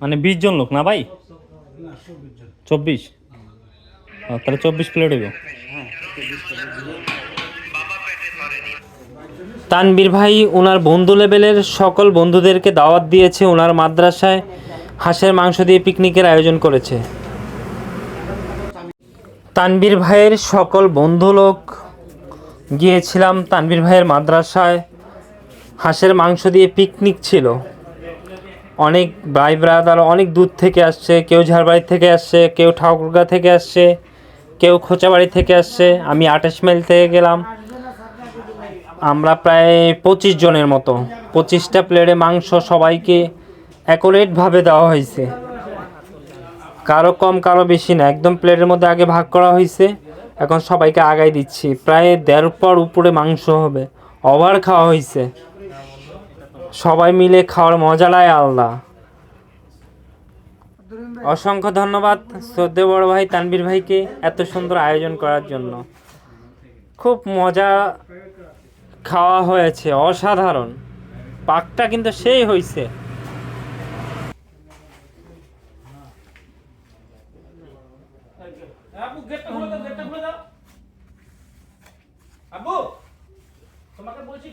মানে 20 জন লোক না ভাই? 24। তাহলে 24 প্লেট হইব। তানবীর ভাই ওনার বন্ধু লেভেলের সকল বন্ধুদেরকে দাওয়াত দিয়েছে, ওনার মাদ্রাসায় হাঁসের মাংস দিয়ে পিকনিকের আয়োজন করেছে। তানবীর ভাইয়ের সকল বন্ধু লোক গিয়েছিলাম তানবীর ভাইয়ের মাদ্রাসায়, হাঁসের মাংস দিয়ে পিকনিক ছিল। অনেক ভাই ব্রাদার অনেক দূর থেকে আসছে, কেউ ঝাড়বাড়ি থেকে আসছে, কেউ ঠাকুরগাঁ থেকে আসছে, কেউ খোঁচাবাড়ি থেকে আসছে। আমি 28 মাইল থেকে গেলাম। আমরা প্রায় 25 জনের মতো, 25টা প্লেটে মাংস সবাইকে অ্যাকুরেটভাবে দেওয়া হয়েছে, কারো কম কারো বেশি না, একদম প্লেটের মধ্যে আগে ভাগ করা হয়েছে। এখন সবাইকে আগাই দিচ্ছি, প্রায় 1.5 পর উপরে মাংস হবে। ওভার খাওয়া হয়েছে, সবাই মিলে খাওয়ার মজাটাই আলাদা। অসংখ্য ধন্যবাদ শ্রদ্ধেয় বড় ভাই তানবীর ভাইকে এত সুন্দর আয়োজন করার জন্য। খুব মজা খাওয়া হয়েছে, অসাধারণ। পাকটা কিন্তু সেই হয়েছে। তোমাকে বলছি